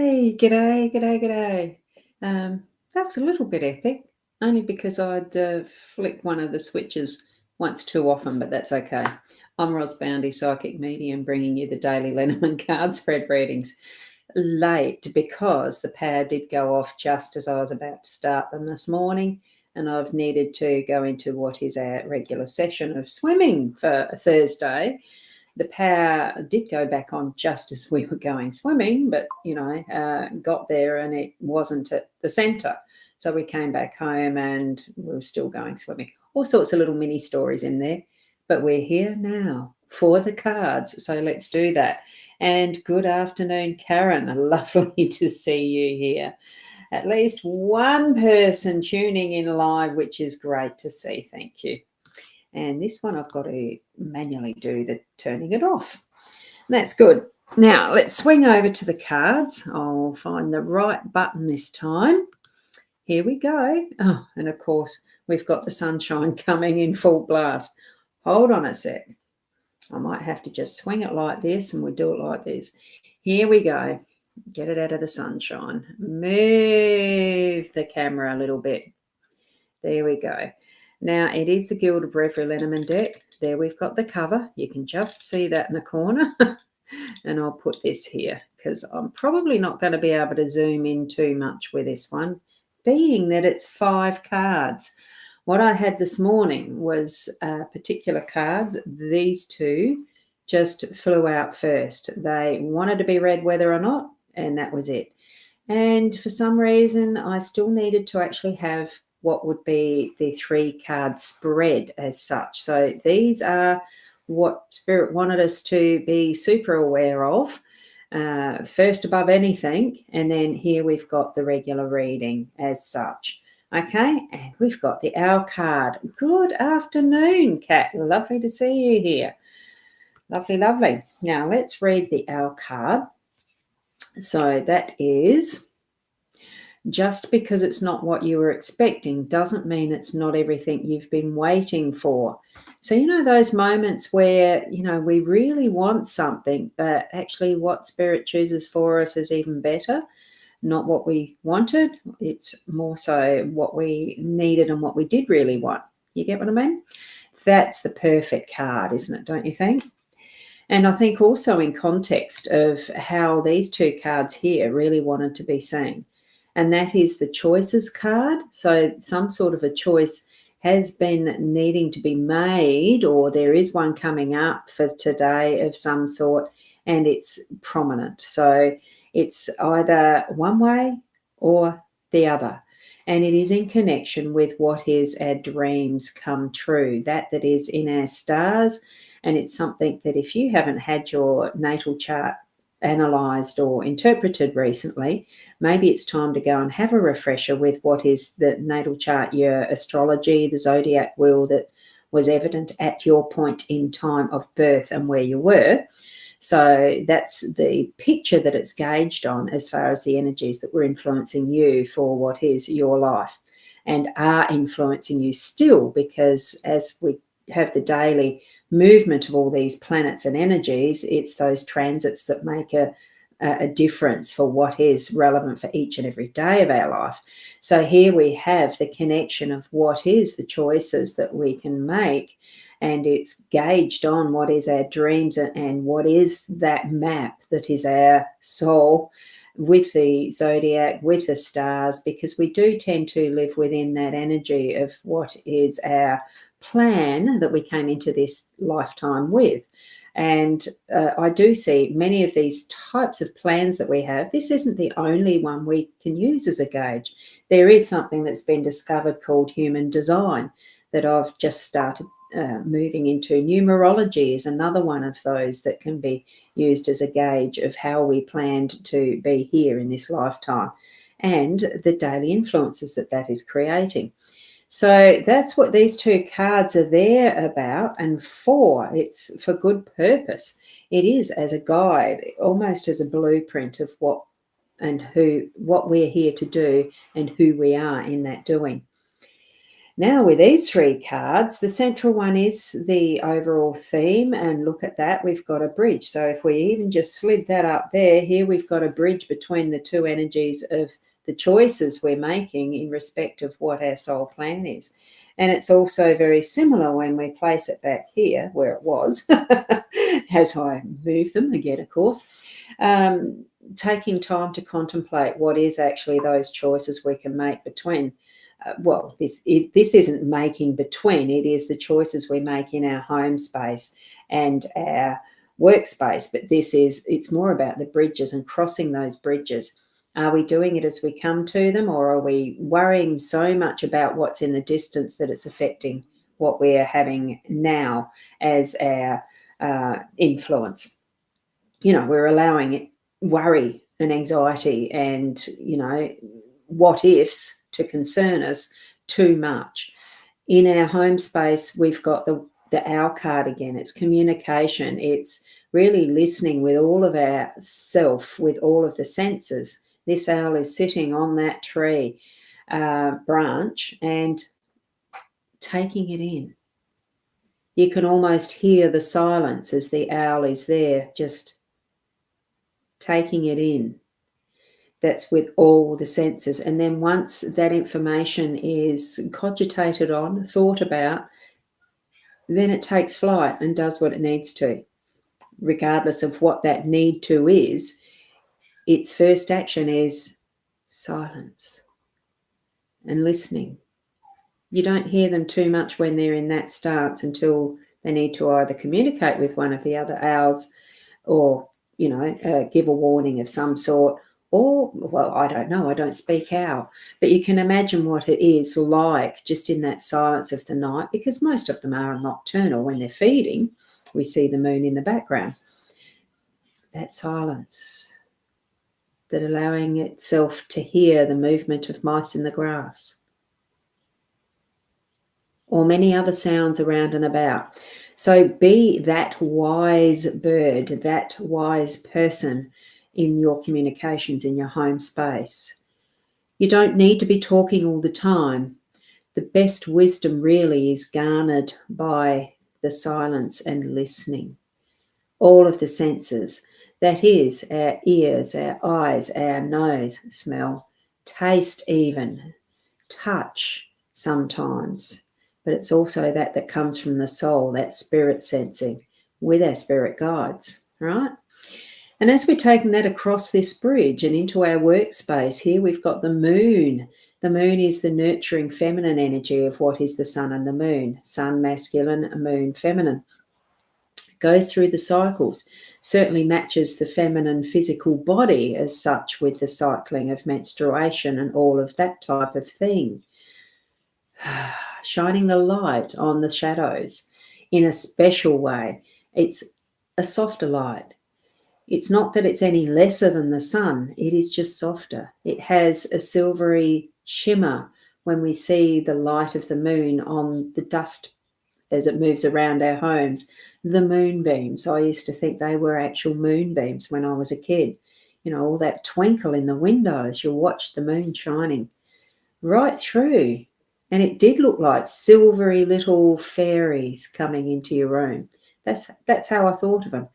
Hey, g'day, g'day, g'day. That was a little bit epic, only because I'd flicked one of the switches once too often, but that's okay. I'm Boundy, psychic medium, bringing you the daily Lenormand card spread readings. Late because the power did go off just as I was about to start them this morning, and I've needed to go into what is our regular session of swimming for a Thursday. The power did go back on just as we were going swimming, but, got there and it wasn't at the centre. So we came back home and we were still going swimming. All sorts of little mini stories in there, but we're here now for the cards. So let's do that. And good afternoon, Karen. Lovely to see you here. At least one person tuning in live, which is great to see. Thank you. And this one I've got to manually do the turning it off. That's good. Now let's swing over to the cards. I'll find the right button this time. Here we go. Oh, and of course we've got the sunshine coming in full blast. Hold on a sec. I might have to just swing it like this, and we'll do it like this. Here we go. Get it out of the sunshine. Move the camera a little bit. There we go. Now, it is the Guild of Reverie Lenormand deck. There we've got the cover. You can just see that in the corner. And I'll put this here because I'm probably not going to be able to zoom in too much with this one, being that it's 5 cards. What I had this morning was particular cards. These two just flew out first. They wanted to be read whether or not, and that was it. And for some reason, I still needed to actually have what would be the 3 card spread as such. So these are what Spirit wanted us to be super aware of, first above anything. And then here we've got the regular reading as such. Okay, and we've got the Owl card. Good afternoon, Kat. Lovely to see you here. Lovely, lovely. Now let's read the Owl card. So that is, just because it's not what you were expecting doesn't mean it's not everything you've been waiting for. So, those moments where, we really want something, but actually what Spirit chooses for us is even better. Not what we wanted. It's more so what we needed and what we did really want. You get what I mean? That's the perfect card, isn't it? Don't you think? And I think also in context of how these 2 cards here really wanted to be seen. And that is the choices card. So some sort of a choice has been needing to be made, or there is one coming up for today of some sort, and it's prominent. So it's either one way or the other. And it is in connection with what is our dreams come true, that is in our stars. And it's something that if you haven't had your natal chart analysed or interpreted recently, maybe it's time to go and have a refresher with what is the natal chart, your astrology, the zodiac wheel that was evident at your point in time of birth and where you were. So that's the picture that it's gauged on as far as the energies that were influencing you for what is your life and are influencing you still, because as we have the daily movement of all these planets and energies, it's those transits that make a difference for what is relevant for each and every day of our life. So here we have the connection of what is the choices that we can make, and it's gauged on what is our dreams and what is that map that is our soul with the zodiac, with the stars, because we do tend to live within that energy of what is our plan that we came into this lifetime with. And I do see many of these types of plans that we have. This isn't the only one we can use as a gauge. There is something that's been discovered called human design that I've just started moving into. Numerology is another one of those that can be used as a gauge of how we planned to be here in this lifetime and the daily influences that is creating. So that's what these 2 cards are there about and for. It's for good purpose. It is as a guide, almost as a blueprint of what we're here to do and who we are in that doing. Now with these 3 cards, the central one is the overall theme, and look at that, we've got a bridge. So if we even just slid that up there, here we've got a bridge between the 2 energies of the choices we're making in respect of what our soul plan is. And it's also very similar when we place it back here where it was, as I move them again, of course, taking time to contemplate what is actually those choices we can make between. This isn't making between, it is the choices we make in our home space and our workspace, but it's more about the bridges and crossing those bridges. Are we doing it as we come to them, or are we worrying so much about what's in the distance that it's affecting what we are having now as our influence? We're allowing it, worry and anxiety and, what ifs to concern us too much. In our home space, we've got the owl card again. It's communication. It's really listening with all of our self, with all of the senses. This owl is sitting on that tree branch and taking it in. You can almost hear the silence as the owl is there, just taking it in. That's with all the senses. And then once that information is cogitated on, thought about, then it takes flight and does what it needs to. Regardless of what that need to is, its first action is silence and listening. You don't hear them too much when they're in that stance until they need to either communicate with one of the other owls or, give a warning of some sort. Or, well, I don't know, I don't speak owl. But you can imagine what it is like just in that silence of the night, because most of them are nocturnal when they're feeding. We see the moon in the background. That silence, that allowing itself to hear the movement of mice in the grass, or many other sounds around and about. So be that wise bird, that wise person in your communications, in your home space. You don't need to be talking all the time. The best wisdom really is garnered by the silence and listening. All of the senses. That is our ears, our eyes, our nose, smell, taste even, touch sometimes. But it's also that comes from the soul, that spirit sensing with our spirit guides, right? And as we're taking that across this bridge and into our workspace, here we've got the moon. The moon is the nurturing feminine energy of what is the sun and the moon. Sun masculine, moon feminine. Goes through the cycles, certainly matches the feminine physical body as such with the cycling of menstruation and all of that type of thing. Shining the light on the shadows in a special way. It's a softer light. It's not that it's any lesser than the sun. It is just softer. It has a silvery shimmer when we see the light of the moon on the dust as it moves around our homes. The moonbeams. I used to think they were actual moonbeams when I was a kid. All that twinkle in the windows. You watch the moon shining right through. And it did look like silvery little fairies coming into your room. That's how I thought of them.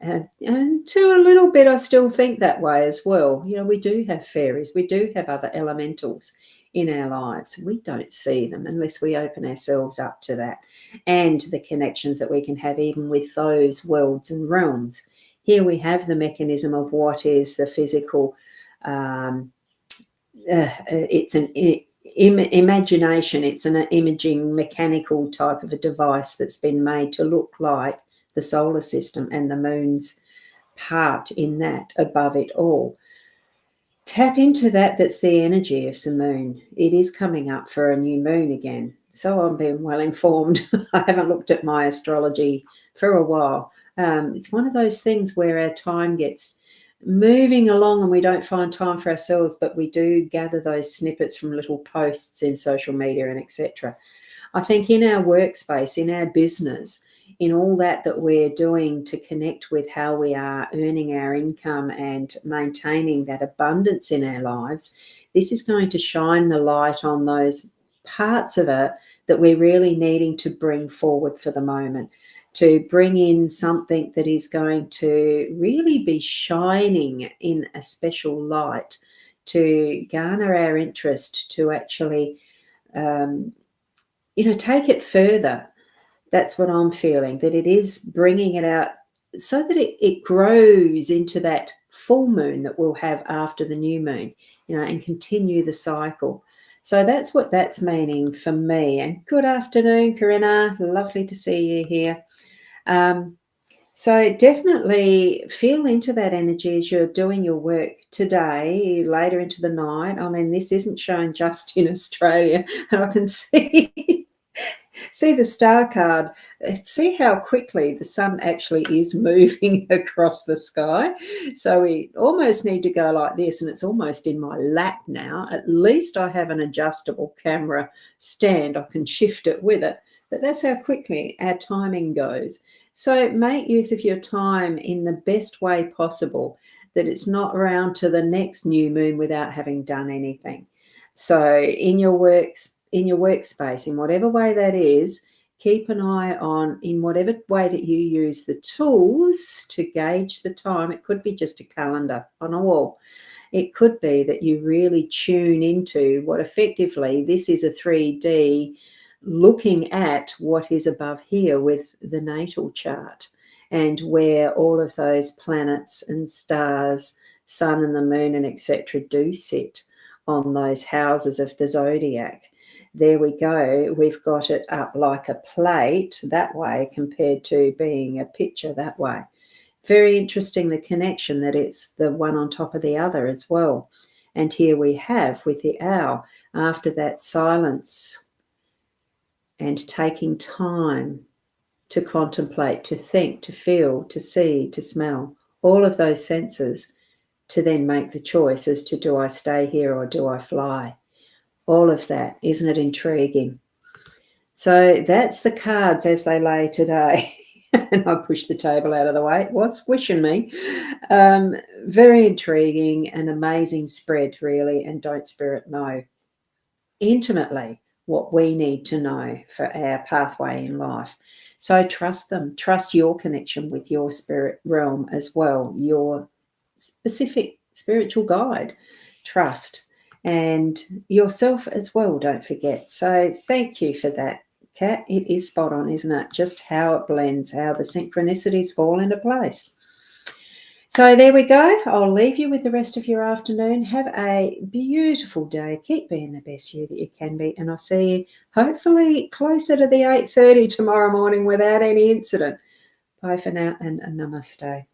And to a little bit, I still think that way as well. We do have fairies. We do have other elementals in our lives. We don't see them unless we open ourselves up to that and the connections that we can have even with those worlds and realms. Here we have the mechanism of what is the physical. It's an imagination. It's an imaging mechanical type of a device that's been made to look like the solar system and the moon's part in that above it all. Tap into that. That's the energy of the moon. It is coming up for a new moon again. So I'm being well informed. I haven't looked at my astrology for a while. It's one of those things where our time gets moving along and we don't find time for ourselves, but we do gather those snippets from little posts in social media and etc. I think in our workspace, in our business, in all that we're doing to connect with how we are earning our income and maintaining that abundance in our lives, this is going to shine the light on those parts of it that we're really needing to bring forward for the moment, to bring in something that is going to really be shining in a special light, to garner our interest, to actually, take it further. That's what I'm feeling, that it is bringing it out so that it grows into that full moon that we'll have after the new moon, and continue the cycle. So that's what that's meaning for me. And good afternoon, Corinna. Lovely to see you here. So definitely feel into that energy as you're doing your work today, later into the night. I mean, this isn't shown just in Australia, and I can see the star card. See how quickly the sun actually is moving across the sky. So we almost need to go like this, and it's almost in my lap now. At least I have an adjustable camera stand. I can shift it with it. But that's how quickly our timing goes. So make use of your time in the best way possible, that it's not around to the next new moon without having done anything. So in your workspace, in whatever way that is, keep an eye on, in whatever way that you use the tools to gauge the time. It could be just a calendar on a wall. It could be that you really tune into what effectively this is a 3D looking at what is above here with the natal chart, and where all of those planets and stars, sun and the moon and etc. do sit on those houses of the zodiac. There we go. We've got it up like a plate that way compared to being a picture that way. Very interesting, the connection, that it's the one on top of the other as well. And here we have with the owl, after that silence and taking time to contemplate, to think, to feel, to see, to smell, all of those senses, to then make the choice as to, do I stay here or do I fly? All of that. Isn't it intriguing? So that's the cards as they lay today. And I pushed the table out of the way. It was squishing me. Very intriguing and amazing spread, really. And don't Spirit know intimately what we need to know for our pathway in life. So trust them. Trust your connection with your spirit realm as well, your specific spiritual guide. Trust. And yourself as well, don't forget. So thank you for that, Kat. It is spot on, isn't it? Just how it blends, how the synchronicities fall into place. So there we go. I'll leave you with the rest of your afternoon. Have a beautiful day. Keep being the best you that you can be. And I'll see you hopefully closer to the 8:30 tomorrow morning without any incident. Bye for now, and namaste.